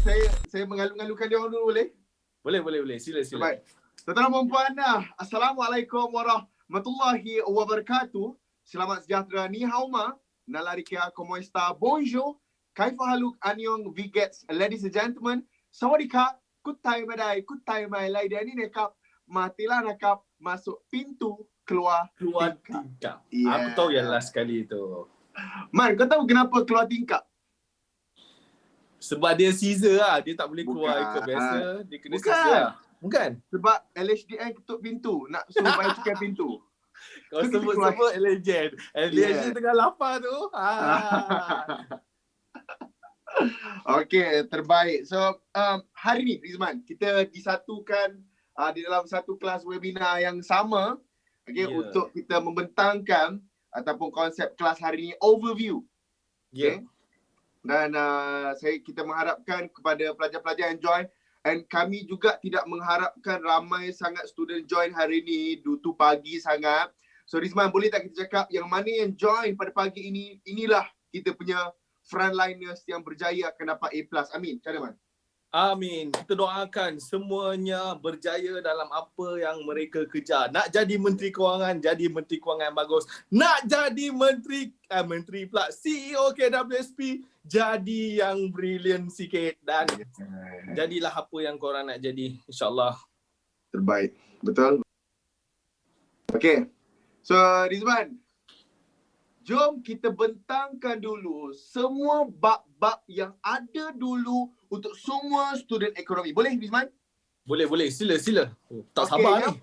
saya mengalu-alukan dia orang dulu boleh? Boleh. Sila. Baik. Tuan-tuan dan puan, Assalamualaikum warahmatullahi wabarakatuh. Selamat sejahtera, ni hao ma, nalarikia como está, bonjour, kaifa haluk anyong vigets, ladies and gentlemen, sawadika, kutai madai lai dia ni nekap, matilah nakap, masuk pintu, keluar tingkap. Yeah. Aku tahu yang last kali tu. Man, kau tahu kenapa keluar tingkap? Sebab dia Caesar lah. Dia tak boleh keluar Bukan. ikut biasa. Dia kena Bukan. Caesar lah. Bukan? Sebab LHDN ketuk pintu, nak suruh bayar cukai pintu. Kau So, kita sebut keluar. Legend. Legend tengah lapar tu. Okey, terbaik. So, hari ni Rizman, kita disatukan di dalam satu kelas webinar yang sama. Okey, untuk kita membentangkan ataupun konsep kelas hari ni, overview. Okay? Dan kita mengharapkan kepada pelajar-pelajar yang join, and kami juga tidak mengharapkan ramai sangat student join hari ni, tu pagi sangat. So Rizman, boleh tak kita cakap yang mana yang join pada pagi ini, inilah kita punya frontliners yang berjaya akan dapat A+. Amin. Macam mana, Man? Amin. Kita doakan semuanya berjaya dalam apa yang mereka kejar. Nak jadi Menteri Kewangan, jadi Menteri Kewangan yang bagus. Nak jadi Menteri pula CEO KWSP, jadi yang brilliant sikit. Dan jadilah apa yang korang nak jadi, insyaAllah. Terbaik. Betul? Okay. So Rizman, jom kita bentangkan dulu semua bab-bab yang ada dulu untuk semua student ekonomi. Boleh Rizman? Boleh. Sila. Tak sabar ni.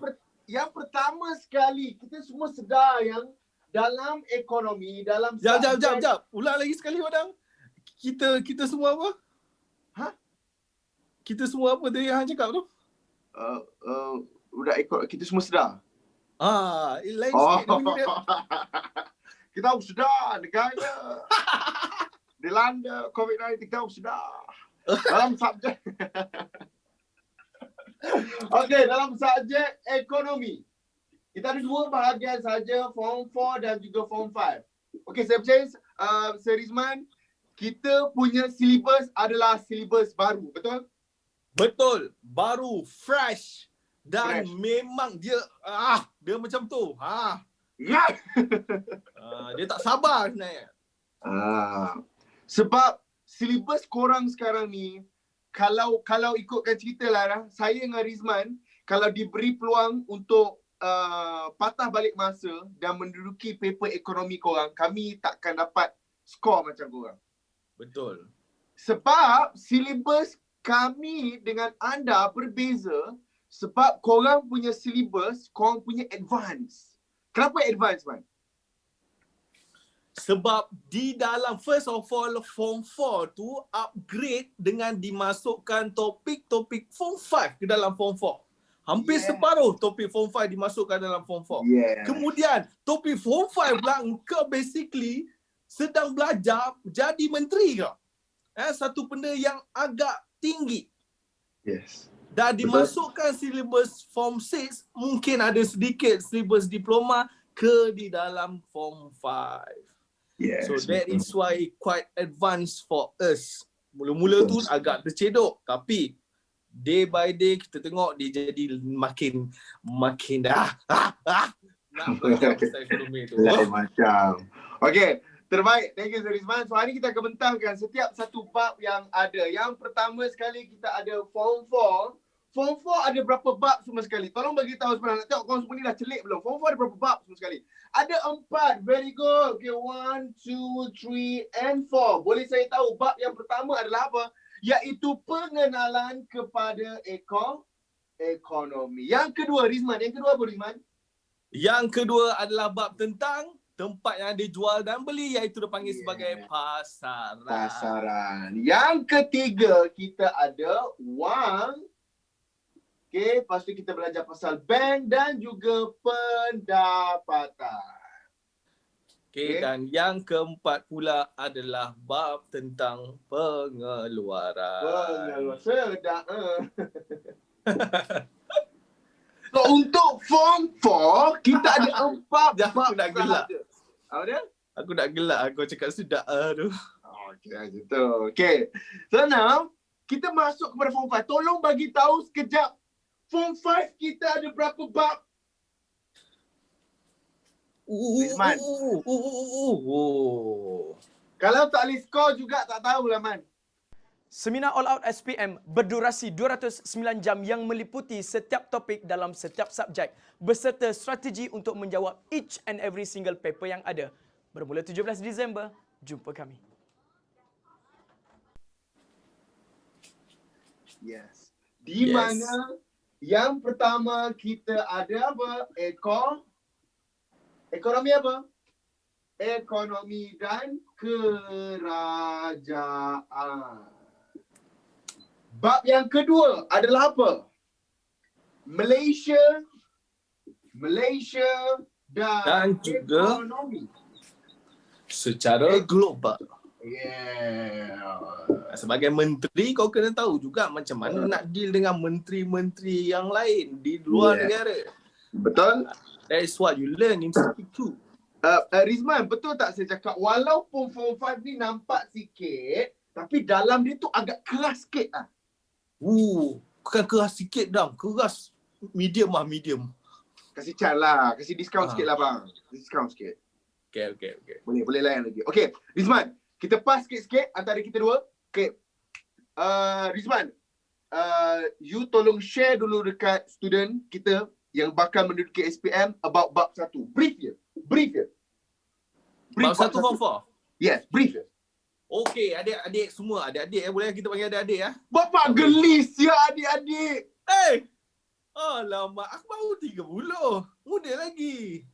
Yang pertama sekali, kita semua sedar yang dalam ekonomi, dalam... Jap. Ulang lagi sekali, Wadang. Kita semua apa? Kita semua apa tadi yang cakap tu? Kita semua sedar. Lain sikit bunyi dia. Kita tahu sudah negara dilanda COVID-19, kita tahu sudah. Dalam subjek Okey, dalam subjek ekonomi, kita ada dua bahagian saja, Form 4 dan juga Form 5. Okey, saya percaya Sir Rizman, kita punya silibus adalah silibus baru, betul? Betul, baru, fresh. Dan memang dia macam tu. Dia tak sabar sebenarnya. Sebab silibus korang sekarang ni, kalau ikutkan cerita lah, saya dengan Rizman, kalau diberi peluang untuk patah balik masa dan menduduki paper ekonomi korang, kami takkan dapat skor macam korang. Betul. Sebab silibus kami dengan anda berbeza, sebab korang punya silibus, korang punya advance. Kenapa advance, Man? Sebab di dalam first of all Form 4 tu upgrade dengan dimasukkan topik-topik Form 5 ke dalam Form 4. Hampir separuh topik Form 5 dimasukkan dalam Form 4. Kemudian topik Form 5 pula engkau basically sedang belajar jadi menteri kau. Satu benda yang agak tinggi. Dan dimasukkan silibus Form 6, mungkin ada sedikit silibus diploma ke di dalam Form 5. So that is why quite advanced for us. Mula-mula tu agak tercedok, tapi day by day kita tengok dia jadi makin nak belajar pasal ekonomi tu. Macam. Okay, terbaik. Thank you, Sir Rizman. So hari kita akan bentangkan setiap satu bab yang ada. Yang pertama sekali kita ada Form 4. Form 4 ada berapa bab semua sekali? Tolong bagi tahu sebenarnya. Nak tengok korang semua ni dah celik belum? Form 4 ada berapa bab semua sekali? Ada 4. Very good. Okay, 1, 2, 3 and 4. Boleh saya tahu bab yang pertama adalah apa? Iaitu pengenalan kepada ekonomi. Yang kedua, Rizman. Yang kedua apa, Rizman? Yang kedua adalah bab tentang tempat yang ada jual dan beli, iaitu dipanggil sebagai pasaran. Yang ketiga, kita ada wang. Okay, lepas tu kita belajar pasal bank dan juga pendapatan. Okay, dan yang keempat pula adalah bab tentang pengeluaran. Sedap. So untuk Form 4, kita ada 4 bab. Aku nak gelak. Apa dia? Aku nak gelak. Aku cakap sedap. Aduh. Okay, macam tu. Okay. So now, kita masuk kepada Form 5. Tolong bagi tahu sekejap. Form 5 kita ada berapa bab? Rizman. Kalau tak boleh skor juga tak tahu lah, Man. Seminar All Out SPM berdurasi 209 jam yang meliputi setiap topik dalam setiap subjek beserta strategi untuk menjawab each and every single paper yang ada. Bermula 17 Disember, jumpa kami. Yes. Di mana yang pertama kita ada apa? Ekonomi apa? Ekonomi dan kerajaan. Bab yang kedua adalah apa? Malaysia dan juga ekonomi. Secara global. Yeah. Sebagai menteri kau kena tahu juga macam mana nak deal dengan menteri-menteri yang lain di luar negara. Betul? That is what you learn in Step 2. Rizman, betul tak saya cakap walaupun Form 5 ni nampak sikit tapi dalam dia tu agak keras sikit lah. Bukan keras sikit dah. Keras medium. Kasih chance lah, kasih diskaun sikit lah bang. Diskaun sikit. Okay. Boleh layan lagi. Okay, Rizman, kita pas sikit-sikit antara kita dua. Okay. Rizman, you tolong share dulu dekat student kita yang bakal menduduki SPM about bab 1. Brief je. Bab 1 Form 4. Yes, brief je. Okay, adik-adik semua. Adik-adik boleh kita panggil adik-adik ya. Bapak gelis ya adik-adik. Alamak, aku baru 30. Muda lagi.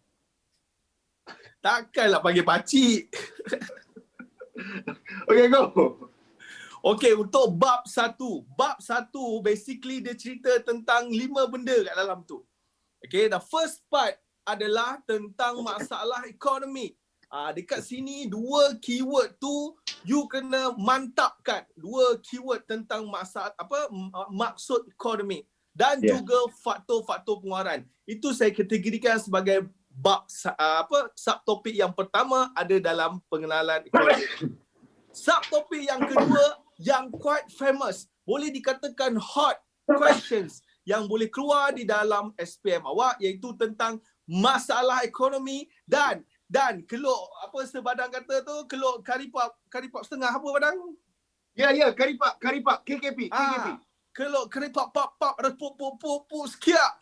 Takkanlah panggil pakcik. Okay, go. Okay, untuk bab 1. Bab 1 basically dia cerita tentang 5 benda kat dalam tu. Okay, the first part adalah tentang masalah ekonomi. Dekat sini 2 keyword tu you kena mantapkan. 2 keyword tentang maksud ekonomi dan juga faktor-faktor pengeluaran. Itu saya kategorikan sebagai bab subtopik yang pertama ada dalam pengenalan ekonomi. Subtopik yang kedua yang quite famous, boleh dikatakan hot questions yang boleh keluar di dalam SPM awak iaitu tentang masalah ekonomi dan kelok sebadang kata tu kelok karipap setengah apa badang? Ya, karipap KKP. Kelok karipap pap repuk sekiak.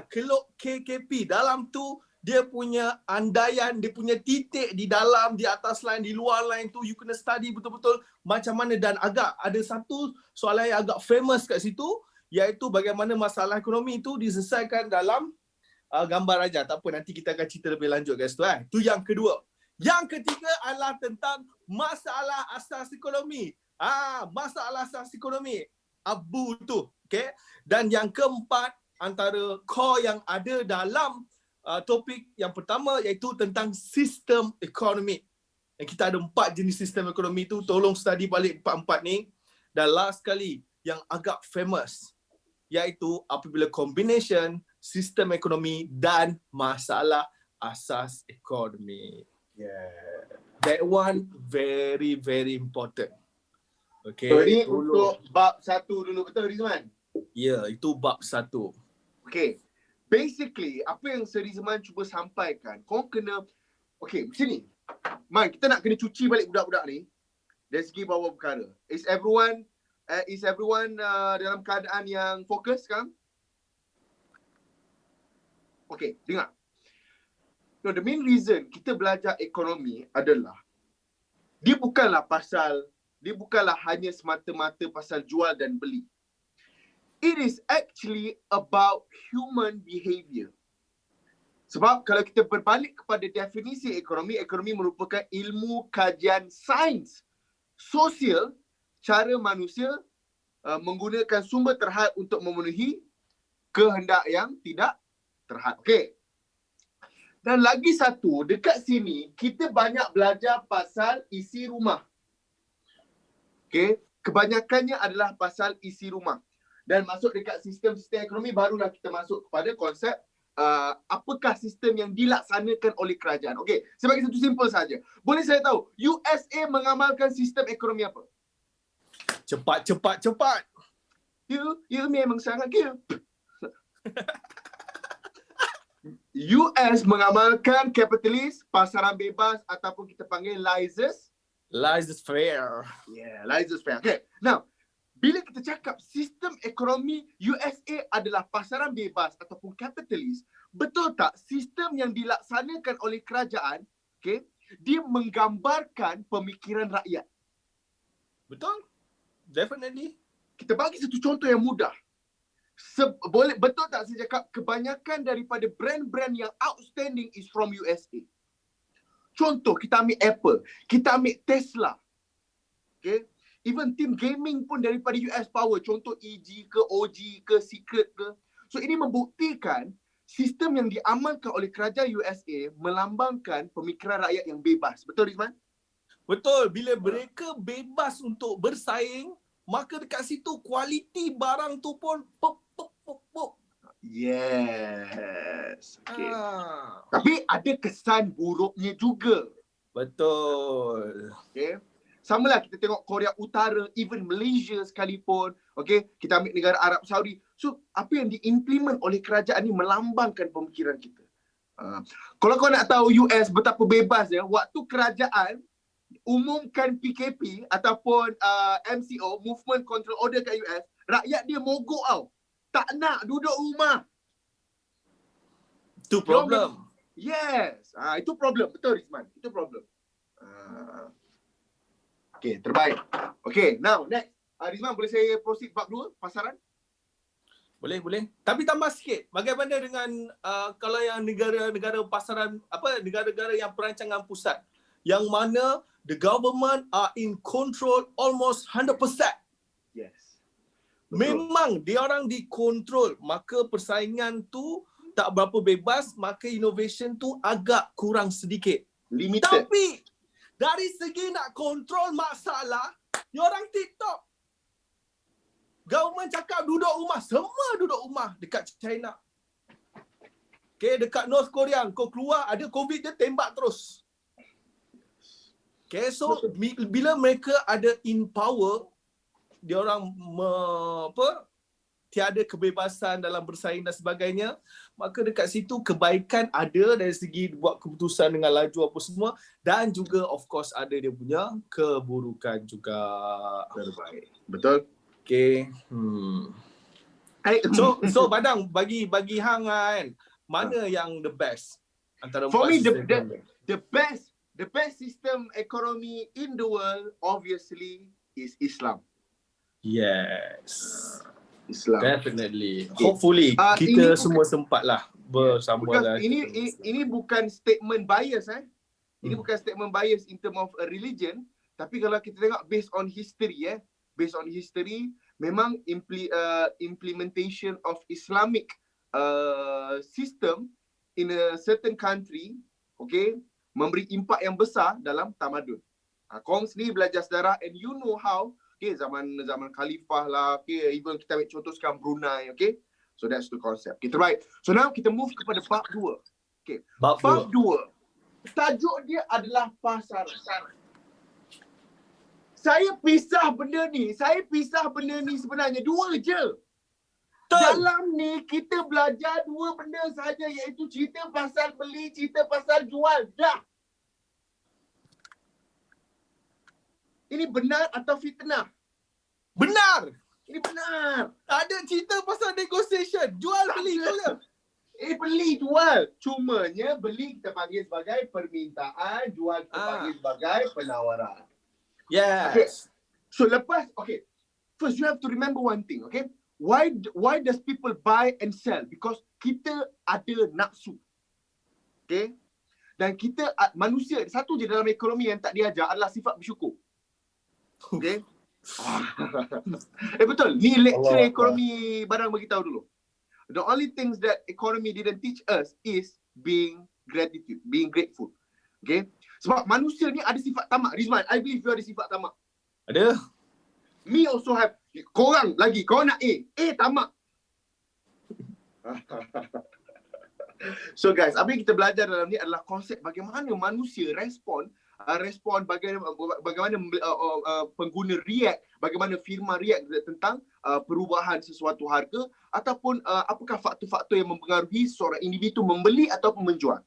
Kelok KKP dalam tu dia punya andaian, dia punya titik di dalam, di atas line, di luar line tu you kena study betul-betul macam mana dan agak ada satu soalan yang agak famous kat situ iaitu bagaimana masalah ekonomi itu diselesaikan dalam gambar aja. Tak apa, nanti kita akan cerita lebih lanjut guys tu. Itu yang kedua. Yang ketiga adalah tentang masalah asas ekonomi. Masalah asas ekonomi. Abu tu. Okay. Dan yang keempat antara core yang ada dalam topik yang pertama iaitu tentang sistem ekonomi. Dan kita ada 4 jenis sistem ekonomi tu. Tolong study balik 4 ni. Dan last sekali yang agak famous iaitu apabila combination sistem ekonomi dan masalah asas ekonomi. That one very important. Okay. So ini untuk bab 1 dulu, betul Rizman? Ya, itu bab 1. Okay. Basically, apa yang Sir Rizman cuba sampaikan, kau kena, okay, macam ni. Man, kita nak kena cuci balik budak-budak ni dari segi beberapa perkara. Is everyone dalam keadaan yang fokus sekarang? Okay, dengar. No, the main reason kita belajar ekonomi adalah dia bukanlah hanya semata-mata pasal jual dan beli. It is actually about human behavior. Sebab kalau kita berbalik kepada definisi ekonomi merupakan ilmu kajian sains sosial cara manusia menggunakan sumber terhad untuk memenuhi kehendak yang tidak terhad. Okey. Dan lagi satu, dekat sini kita banyak belajar pasal isi rumah. Okey, kebanyakannya adalah pasal isi rumah. Dan masuk dekat sistem-sistem ekonomi barulah kita masuk kepada konsep apakah sistem yang dilaksanakan oleh kerajaan. Okey, sebagai satu simple saja. Boleh saya tahu, USA mengamalkan sistem ekonomi apa? Cepat. You memang sangat cute. US mengamalkan kapitalis, pasaran bebas ataupun kita panggil laissez-faire. laissez-faire. Okay. Now, bila kita cakap sistem ekonomi USA adalah pasaran bebas ataupun kapitalis, betul tak sistem yang dilaksanakan oleh kerajaan, okay, dia menggambarkan pemikiran rakyat? Betul? Definitely. Kita bagi satu contoh yang mudah. Betul tak saya cakap kebanyakan daripada brand-brand yang outstanding is from USA? Contoh, kita ambil Apple, kita ambil Tesla. Okay? Even team gaming pun daripada US Power. Contoh EG ke, OG ke, Secret ke. So ini membuktikan sistem yang diamalkan oleh kerajaan USA melambangkan pemikiran rakyat yang bebas. Betul, Rizman? Betul. Bila mereka bebas untuk bersaing, maka dekat situ kualiti barang tu pun pop. Yes. Okay. Tapi ada kesan buruknya juga. Betul. Okay. Sama lah kita tengok Korea Utara, even Malaysia sekalipun. Okay. Kita ambil negara Arab Saudi. So, apa yang diimplement oleh kerajaan ni melambangkan pemikiran kita. Kalau kau nak tahu US betapa bebas ya, waktu kerajaan umumkan PKP ataupun MCO, Movement Control Order kat US, rakyat dia mogok tau. Tak nak duduk rumah. Itu problem. Yes. Itu problem. Betul, Rizman. Itu problem. Okay, terbaik. Okay, now next. Rizman, boleh saya proceed bab 2, pasaran? Boleh. Tapi tambah sikit. Bagaimana dengan kalau yang negara-negara pasaran, negara-negara yang perancangan pusat, yang mana the government are in control almost 100%. Yes. Betul. Memang dia orang dikontrol, maka persaingan tu tak berapa bebas, maka innovation tu agak kurang sedikit. Limited. Tapi dari segi nak kontrol masalah, dia orang TikTok. Government cakap duduk rumah, semua duduk rumah dekat China. Okay, dekat North Korea, kau keluar ada COVID dia tembak terus. Okay, so bila mereka ada in power, dia orang tiada kebebasan dalam bersaing dan sebagainya, maka dekat situ kebaikan ada dari segi buat keputusan dengan laju apa semua, dan juga of course ada dia punya keburukan juga. Terbaik. Betul. Okay. So Badang, bagi hang kan, mana yang the best antara for empat me sistem? the best system economy in the world obviously is Islam. Yes. Islam. Definitely. Hopefully kita semua sempatlah bersama lah. Ini bukan statement bias Ini bukan statement bias in term of a religion, tapi kalau kita tengok based on history memang implementation of Islamic system in a certain country, okay, memberi impak yang besar dalam tamadun. Kau sendiri belajar sejarah and you know how. Okay, zaman khalifah lah, okay, even kita ambil contoh sekarang Brunei, okay. So that's the concept. Okay, terbaik. So now kita move kepada bab 2. Okay. Bab 2. Tajuk dia adalah pasaran. Saya pisah benda ni sebenarnya 2 je. Dalam ni kita belajar 2 benda saja, iaitu cerita pasal beli, cerita pasal jual. Dah. Ini benar atau fitnah? Benar. Ini benar. Ada cerita pasal negotiation. Jual beli tu je. Beli jual. Cumanya beli kita panggil sebagai permintaan, jual kita panggil sebagai penawaran. Yes. Okay. So lepas, okay. First you have to remember one thing, okay? Why does people buy and sell? Because kita ada nafsu. Okay? Dan kita manusia, satu je dalam ekonomi yang tak diajar adalah sifat bersyukur. Okay? Betul. Ni lecture ekonomi Badang bagi tahu dulu. The only things that economy didn't teach us is being grateful. Okay? Sebab manusia ni ada sifat tamak. Rizman, I believe you ada sifat tamak. Ada. Me also have. Korang lagi, kau nak A tamak. So guys, apa yang kita belajar dalam ni adalah konsep bagaimana manusia respon respon, bagaimana pengguna react, bagaimana firma react tentang perubahan sesuatu harga, ataupun apakah faktor-faktor yang mempengaruhi seorang individu membeli ataupun menjual.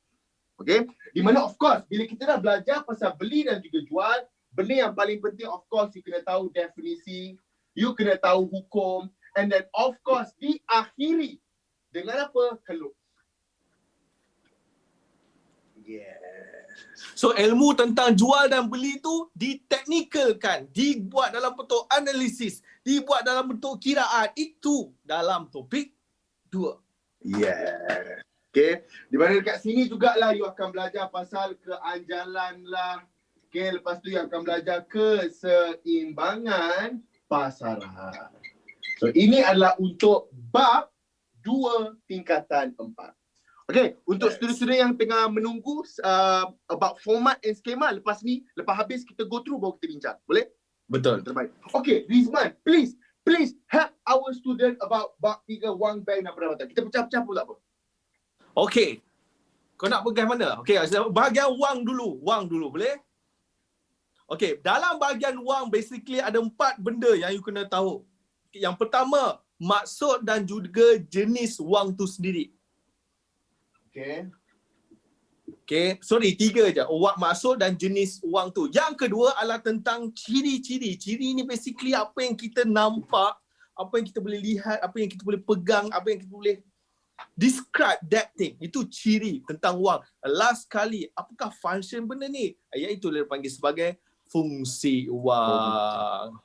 Okay? Di mana of course bila kita dah belajar pasal beli dan juga jual, benda yang paling penting of course you kena tahu definisi, you kena tahu hukum, and then of course diakhiri dengan apa? Keluk. Yes. So ilmu tentang jual dan beli tu diteknikalkan, dibuat dalam bentuk analisis, dibuat dalam bentuk kiraan. Itu dalam topik 2. Yeah. Okay. Di mana dekat sini jugalah you akan belajar pasal keanjalan lah. Okay. Lepas tu you akan belajar keseimbangan pasaran. So ini adalah untuk bab 2 tingkatan 4. Okay. Untuk student-student yang tengah menunggu about format and schema, lepas habis kita go through baru kita bincang. Boleh? Betul. Terbaik. Okay. Rizman, please help our student about bab 3 wang, bank dan pendapatan. Kita pecah-pecah pun tak apa. Okey. Kau nak pegang mana? Okey, bahagian wang dulu. Wang dulu, boleh? Okey, dalam bahagian wang basically ada 4 benda yang you kena tahu. Yang pertama, maksud dan juga jenis wang tu sendiri. Okay. Okey, sorry, 3 je. Maksud dan jenis wang tu. Yang kedua adalah tentang ciri-ciri. Ciri ni basically apa yang kita nampak, apa yang kita boleh lihat, apa yang kita boleh pegang, apa yang kita boleh describe that thing. Itu ciri tentang wang. Last kali, apakah function benda ni? Iaitu dia panggil sebagai fungsi wang.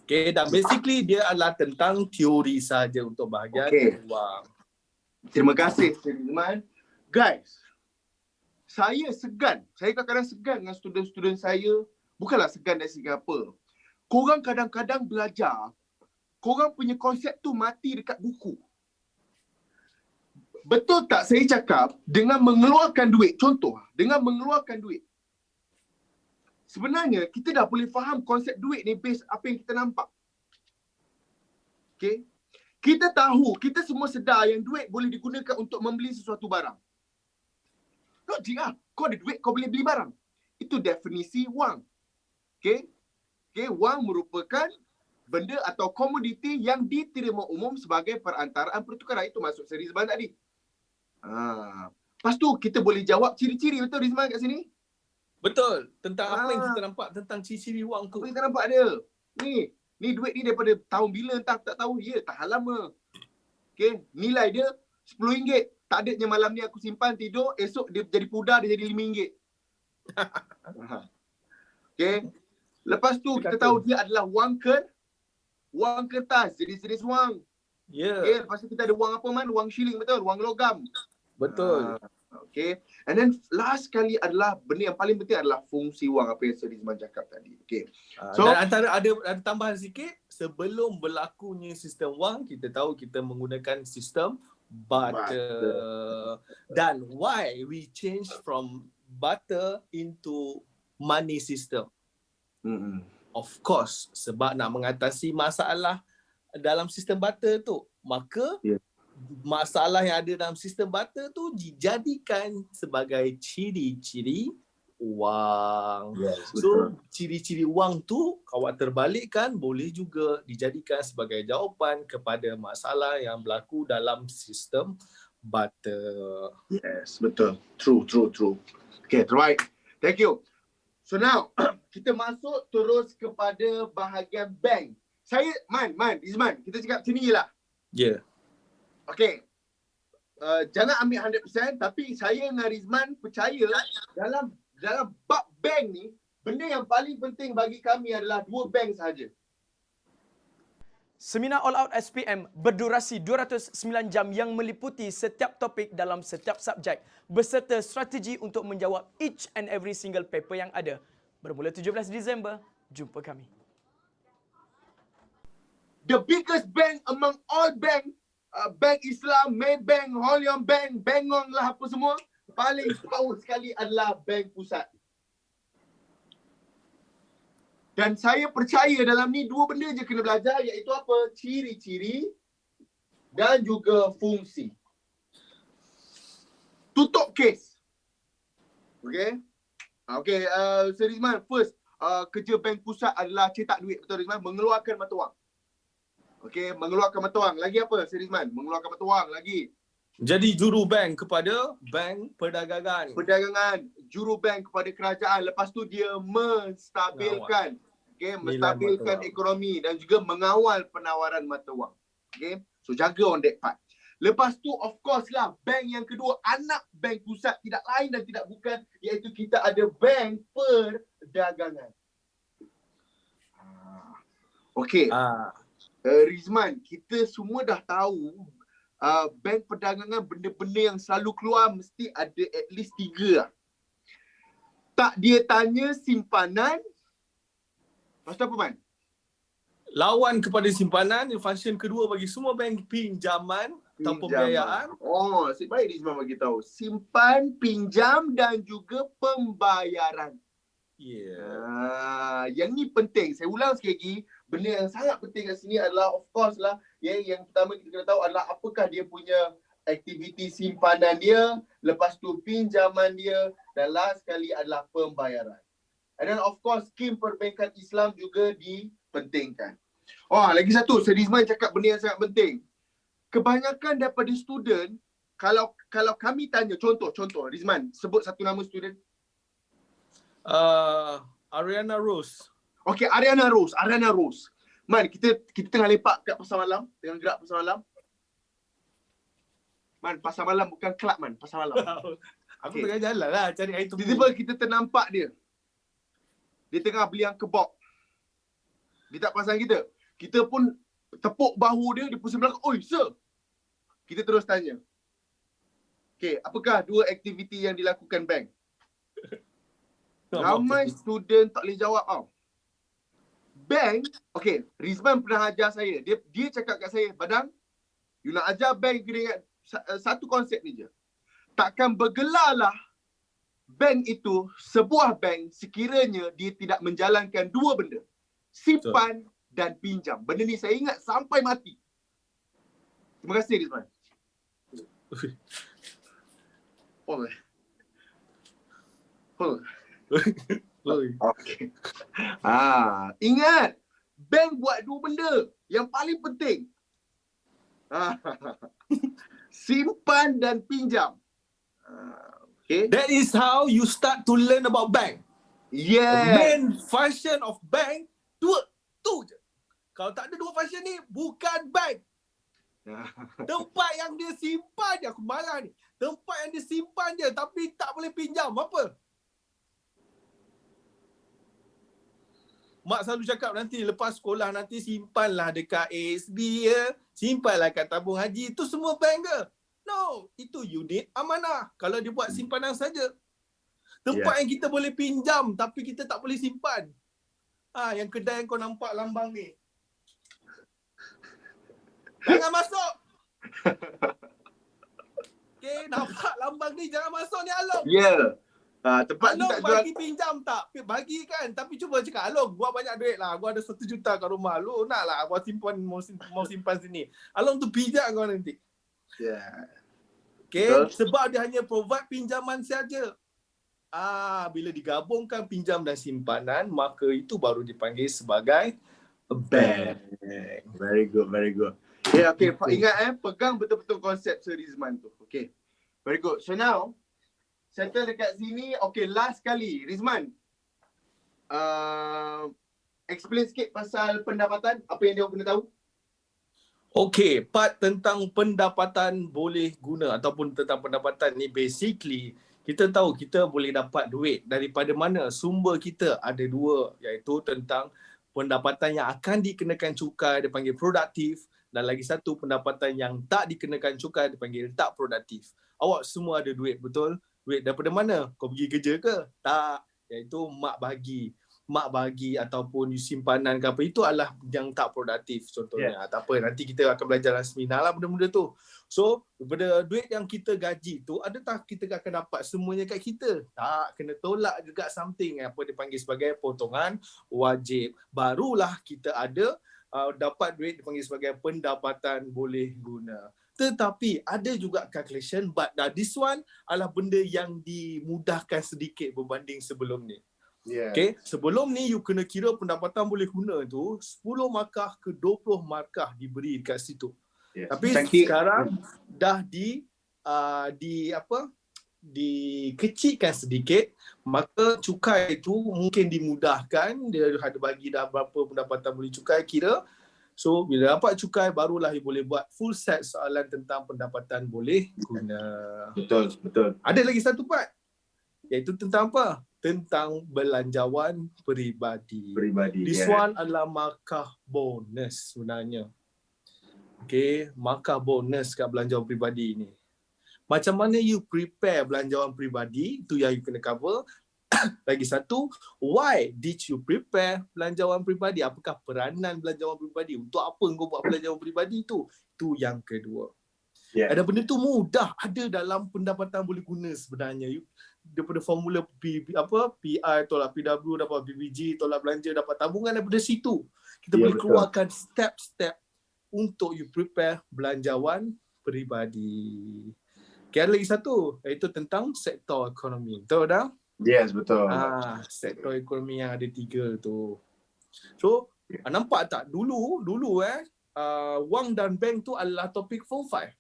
Okay, dan basically dia adalah tentang teori saja untuk bahagian wang. Terima kasih, Rizman. Guys, saya segan. Saya kadang-kadang segan dengan student-student saya. Bukanlah segan dari segi apa. Korang kadang-kadang belajar, korang punya konsep tu mati dekat buku. Betul tak saya cakap dengan mengeluarkan duit? Contoh, dengan mengeluarkan duit. Sebenarnya kita dah boleh faham konsep duit ni based apa yang kita nampak. Okay? Kita tahu, kita semua sedar yang duit boleh digunakan untuk membeli sesuatu barang. Logik lah. Kau ada duit, kau boleh beli barang. Itu definisi wang. Okay? Okay, wang merupakan benda atau komoditi yang diterima umum sebagai perantaraan pertukaran. Itu maksud saya Rizman tadi. Lepas tu kita boleh jawab ciri-ciri, betul Rizman kat sini? Betul. Tentang apa yang kita nampak tentang ciri-ciri wang tu. Apa yang kita nampak dia? Ni duit ni daripada tahun bila entah tak tahu. Ya, tahan lama. Okay, nilai dia RM10. Tak adanya malam ni aku simpan tidur, esok dia jadi pudar, dia jadi RM5. Okay. Lepas tu kita tahu dia adalah wang kertas, jenis-jenis wang. Ya. Okay, lepas tu kita ada wang apa man? Wang shilling, betul? Wang logam. Betul. Okay. And then last kali adalah benda yang paling penting adalah fungsi wang, apa yang Sir Rizman cakap tadi. Okay. So, dan antara ada tambahan sikit, sebelum berlakunya sistem wang, kita tahu kita menggunakan sistem barter. Dan why we change from barter into money system? Of course, sebab nak mengatasi masalah dalam sistem barter tu. Maka masalah yang ada dalam sistem barter tu dijadikan sebagai ciri-ciri wang. So, ciri-ciri wang tu awak terbalikkan boleh juga dijadikan sebagai jawapan kepada masalah yang berlaku dalam sistem barter. Yes, betul. True. Okay, terbaik. Thank you. So now, kita masuk terus kepada bahagian bank. Saya, Rizman, kita cakap macam ni je lah. Ya. Okay. Jangan ambil 100%, tapi saya dengan Rizman percaya dalam bab bank ni, benda yang paling penting bagi kami adalah 2 bank sahaja. Seminar All Out SPM berdurasi 209 jam yang meliputi setiap topik dalam setiap subjek beserta strategi untuk menjawab each and every single paper yang ada. Bermula 17 Disember, jumpa kami. The biggest bank among all bank, Bank Islam, Maybank, Holion Bank, Bengong lah apa semua, paling power sekali adalah bank pusat. Dan saya percaya dalam ni 2 benda je kena belajar, iaitu apa? Ciri-ciri dan juga fungsi. Tutup kes. Okay? Okay, Sir Rizman, first, kerja bank pusat adalah cetak duit, betul Rizman? Mengeluarkan mata wang. Okay, mengeluarkan mata wang. Lagi apa, Sir Rizman? Mengeluarkan mata wang lagi. Jadi juru bank kepada bank perdagangan. Perdagangan, juru bank kepada kerajaan. Lepas tu dia menstabilkan, okay, menstabilkan ekonomi dan juga mengawal penawaran mata wang. Okay, so jaga on that part. Lepas tu of course lah, bank yang kedua, anak bank pusat tidak lain dan tidak bukan, iaitu kita ada bank perdagangan. Okay, Rizman, kita semua dah tahu bank perdagangan, benda-benda yang selalu keluar mesti ada at least 3 lah. Tak dia tanya simpanan, lepas tu apa Man? Lawan kepada simpanan, function kedua bagi semua bank pinjaman atau pembiayaan. Oh, nasib baik Rizman bagi tahu. Simpan, pinjam dan juga pembayaran. Yang ni penting. Saya ulang sekali lagi, benda yang sangat penting kat sini adalah of course lah, yang pertama kita kena tahu adalah apakah dia punya aktiviti simpanan dia, lepas tu pinjaman dia, dan last sekali adalah pembayaran. And then of course skim perbankan Islam juga dipentingkan. Oh, lagi satu, Sir Rizman cakap benda yang sangat penting. Kebanyakan daripada student, kalau kami tanya, contoh Rizman, sebut satu nama student. Ariana Rose. Okay, Ariana Rose. Man, kita tengah lepak kat pasar malam, tengah gerak pasar malam. Man, pasar malam bukan club man, pasar malam. Aku tengah jalan lah cari air temu. Tiba-tiba kita ternampak dia. Dia tengah beli yang kebab. Dia tak perasan kita. Kita pun tepuk bahu dia pusing belakang. Oi, sir. Kita terus tanya. Okay, apakah 2 aktiviti yang dilakukan bank? Ramai student tak boleh jawab tau. Bank, okay, Rizman pernah ajar saya. Dia cakap kat saya, Badang, you nak ajar bank kena ingat satu konsep ni je. Takkan bergelarlah bank itu sebuah bank sekiranya dia tidak menjalankan 2 benda. Simpan dan pinjam. Benda ni saya ingat sampai mati. Terima kasih Rizman. Okay. Ingat, bank buat 2 benda yang paling penting. Simpan dan pinjam. Okay. That is how you start to learn about bank. Yeah. The main function of bank, tu je. Kalau tak ada 2 function ni, bukan bank. Tempat yang dia simpan je, aku marah ni. Tempat yang dia simpan je tapi tak boleh pinjam, apa? Mak selalu cakap nanti lepas sekolah nanti simpanlah dekat ASB ya. Simpanlah kat tabung haji. Itu semua bank ke? No, itu unit amanah. Kalau dia buat simpanan saja. Tempat yang kita boleh pinjam tapi kita tak boleh simpan. Yang kedai yang kau nampak lambang ni. Jangan masuk. Okay, nampak lambang ni jangan masuk ni Along. Ya. Tempat Along tak bagi jual. pinjam tak? Bagi kan. Tapi cuba cakap, Along gua banyak duit lah. Gua ada 1 juta kat rumah. Lu nak lah gua simpan, mau simpan sini. Along tu pijak kau nanti. Yeah. Okay, Betul. sebab dia hanya provide pinjaman saja. Bila digabungkan pinjam dan simpanan, maka itu baru dipanggil sebagai bank. Very good. Yeah, okay. Ingat pegang betul-betul konsep Sir Rizman tu. Okay. Very good. So now, settle dekat sini. Okay, last kali. Rizman, explain sikit pasal pendapatan. Apa yang dia kena tahu? Okay, part tentang pendapatan boleh guna ataupun tentang pendapatan ni basically kita tahu kita boleh dapat duit daripada mana. Sumber kita ada 2, iaitu tentang pendapatan yang akan dikenakan cukai dipanggil produktif dan lagi satu pendapatan yang tak dikenakan cukai dipanggil tak produktif. Awak semua ada duit, betul? Duit daripada mana? Kau pergi kerja ke? Tak, iaitu mak bagi ataupun simpanan ke apa, itu adalah yang tak produktif contohnya. Tak apa, nanti kita akan belajar dalam seminar lah benda-benda tu. So, daripada duit yang kita gaji tu, adakah kita akan dapat semuanya kat kita? Tak, kena tolak juga something apa dipanggil sebagai potongan wajib. Barulah kita ada dapat duit dipanggil sebagai pendapatan boleh guna. Tetapi ada juga calculation, but this one adalah benda yang dimudahkan sedikit berbanding sebelum ni. Yeah. Okay, sebelum ni you kena kira pendapatan boleh guna tu 10 markah ke 20 markah diberi dekat situ. Yes. Tapi sekarang dah dikecilkan sedikit, maka cukai tu mungkin dimudahkan. Dia ada bagi dah berapa pendapatan boleh cukai kira. So bila dapat cukai barulah you boleh buat full set soalan tentang pendapatan boleh guna. Betul. Ada lagi satu part, iaitu tentang apa? Tentang belanjawan peribadi. This one adalah markah bonus sebenarnya. Okay, markah bonus kat belanjawan peribadi ni. Macam mana you prepare belanjawan peribadi, tu yang you kena cover. Lagi satu, why did you prepare belanjawan peribadi? Apakah peranan belanjawan peribadi? Untuk apa kau buat belanjawan peribadi tu? Tu yang kedua. Dan benda tu mudah, ada dalam pendapatan boleh guna sebenarnya. You, daripada formula PI tolak PW, dapat BBG, tolak belanja, dapat tabungan, daripada situ kita boleh keluarkan step-step untuk you prepare belanjawan peribadi. Okay, ada lagi satu, iaitu tentang sektor ekonomi. Betul dah? Yes, betul. Sektor ekonomi yang ada 3 tu. So, nampak tak? Dulu wang dan bank tu adalah topik form 5.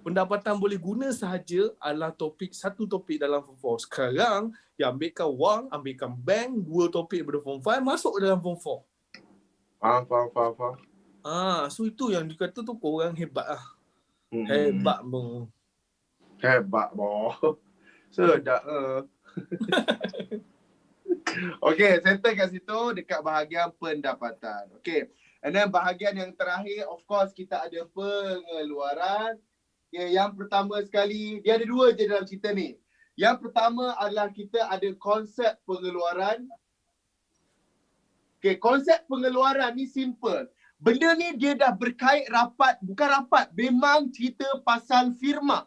Pendapatan boleh guna sahaja adalah satu topik dalam form 4. Sekarang, yang ambilkan wang, ambilkan bank, 2 topik daripada form 5 masuk dalam form 4. Faham. So itu yang dikata tu korang hebat lah. Hebat bang. Hebat boh. Sedap. Okay, settle kat situ dekat bahagian pendapatan. Okay. And then bahagian yang terakhir, of course kita ada pengeluaran. Okay, yang pertama sekali, dia ada 2 je dalam cerita ni. Yang pertama adalah kita ada konsep pengeluaran. Okay, konsep pengeluaran ni simple. Benda ni dia dah berkait rapat, bukan rapat, memang cerita pasal firma.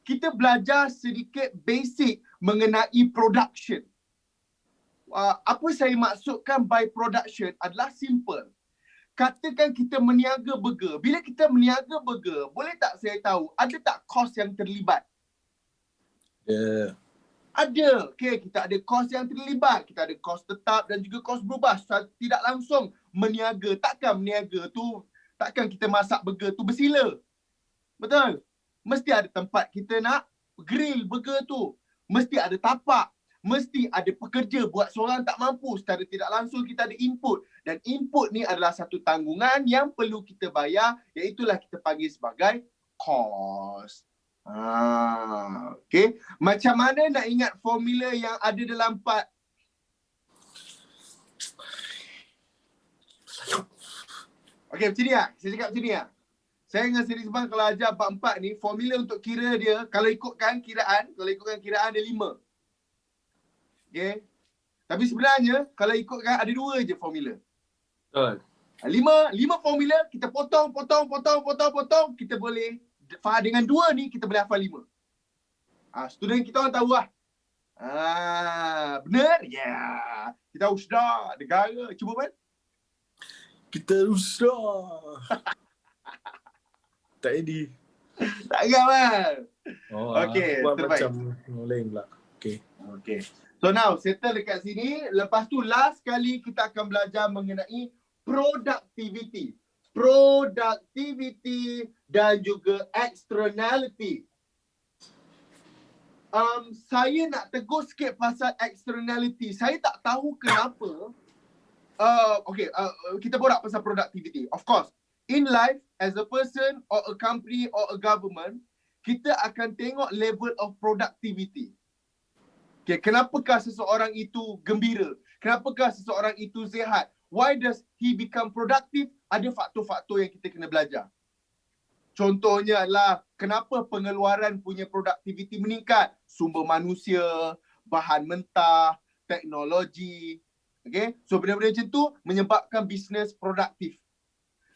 Kita belajar sedikit basic mengenai production. Apa saya maksudkan by production adalah simple. Katakan kita meniaga burger. Bila kita meniaga burger, boleh tak saya tahu ada tak kos yang terlibat? Ada. Okay, kita ada kos yang terlibat. Kita ada kos tetap dan juga kos berubah. Tidak langsung meniaga. Takkan meniaga tu, takkan kita masak burger tu bersila. Betul? Mesti ada tempat kita nak grill burger tu. Mesti ada tapak. Mesti ada pekerja buat seorang tak mampu. Secara tidak langsung kita ada input. Dan input ni adalah satu tanggungan yang perlu kita bayar. Iaitulah kita panggil sebagai kos. Okay. Macam mana nak ingat formula yang ada dalam part? Okay, macam ni lah. Saya cakap macam ni lah. Saya dengan Seri Sebang kalau ajar bab 4 ni, formula untuk kira dia, kalau ikutkan kiraan ada 5. Okay. Tapi sebenarnya, kalau ikutkan ada 2 je formula. Betul. 5 formula, kita potong, kita boleh, dengan 2 ni, kita boleh hafal 5. Student kita orang tahu lah. Benar? Ya. Yeah. Kita usdah negara. Cuba kan? Kita usdah. Tak jadi. Tak agak kan? Okay, buat terbaik. Macam lain pula. Okay. So now, settle dekat sini. Lepas tu last kali kita akan belajar mengenai productivity. Productivity dan juga externality. Saya nak tegur sikit pasal externality. Saya tak tahu kenapa. Kita borak pasal productivity. Of course, in life, as a person or a company or a government, kita akan tengok level of productivity. Okay, kenapakah seseorang itu gembira? Kenapakah seseorang itu sihat? Why does he become productive? Ada faktor-faktor yang kita kena belajar. Contohnya adalah kenapa pengeluaran punya productivity meningkat? Sumber manusia, bahan mentah, teknologi. Okay? So benda-benda macam tu menyebabkan bisnes produktif.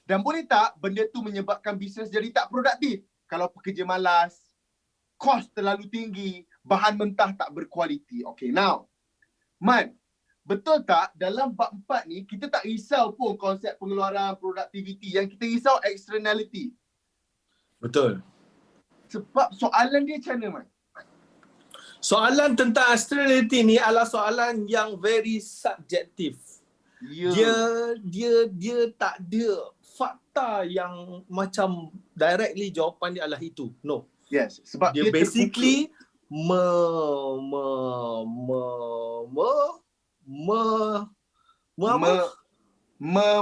Dan boleh tak benda tu menyebabkan bisnes jadi tak produktif? Kalau pekerja malas, kos terlalu tinggi, bahan mentah tak berkualiti. Okay, now, Man, betul tak dalam bab 4 ni kita tak risau pun konsep pengeluaran productivity, yang kita risau externality. Betul. Sebab soalan dia macam mana, Man? Soalan tentang externality ni adalah soalan yang very subjektif. Dia tak ada fakta yang macam directly jawapan dia adalah itu. No. Yes, sebab Dia dia basically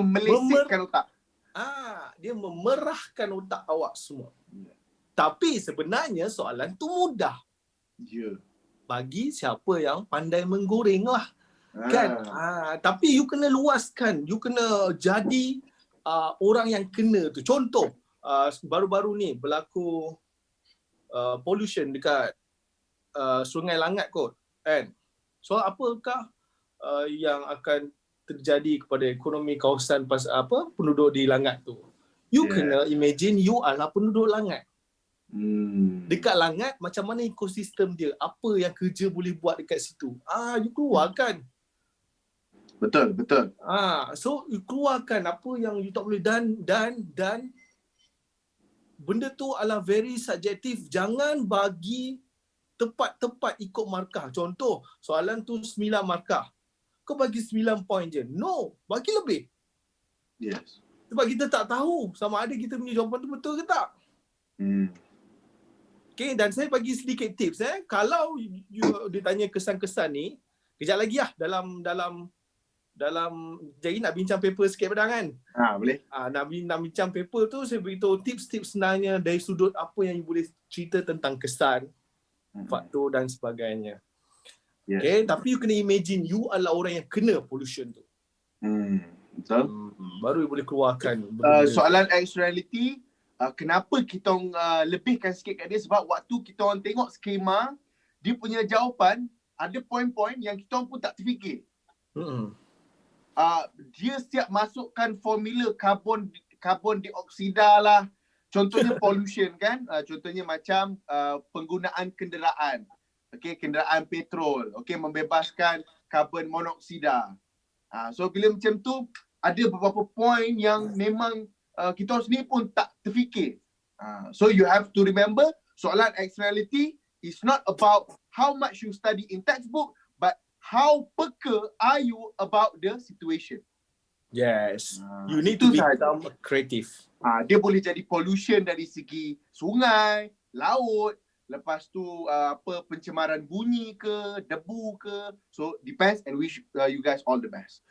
melesetkan otak. Dia memerahkan otak awak semua. Tapi sebenarnya soalan tu mudah bagi siapa yang pandai menggoreng lah. Kan? Tapi you kena luaskan, you kena jadi orang yang kena tu. Contoh, baru-baru ni berlaku pollution dekat Sungai Langat kot, kan? So apakah yang akan terjadi kepada ekonomi kawasan penduduk di Langat tu? You kena imagine you adalah penduduk Langat. Dekat Langat, macam mana ekosistem dia? Apa yang kerja boleh buat dekat situ? You keluarkan. Betul. So you keluarkan apa yang you tak boleh, dan benda tu adalah very subjektif. Jangan bagi tepat ikut markah. Contoh, soalan tu 9 markah. Kau bagi 9 poin je. No, bagi lebih. Yes. Sebab kita tak tahu sama ada kita punya jawapan tu betul ke tak. Okay, dan saya bagi sedikit tips. Kalau you ditanya kesan-kesan ni, kejap lagi lah dalam jadi nak bincang paper sikit padang kan? Boleh. Nak bincang paper tu, saya beritahu tips-tips sebenarnya dari sudut apa yang you boleh cerita tentang kesan, faktor dan sebagainya. Yes. Okay, tapi you kena imagine you adalah orang yang kena pollution tu. Betul. Baru you boleh keluarkan soalan externality, kenapa kita lebihkan sikit kat dia, sebab waktu kita orang tengok skema, dia punya jawapan ada poin-poin yang kita orang pun tak terfikir. Dia siap masukkan formula karbon dioksida lah. Contohnya pollution kan. Contohnya macam penggunaan kenderaan. Okay, kenderaan petrol. Okay, membebaskan karbon monoksida. So bila macam tu, ada beberapa poin yang memang kita sendiri pun tak terfikir. So you have to remember, soalan externality is not about how much you study in textbook, but how peka are you about the situation. Yes. You need to become creative. Dia boleh jadi pollution dari segi sungai, laut, lepas tu pencemaran bunyi ke, debu ke. So depends, and wish you guys all the best.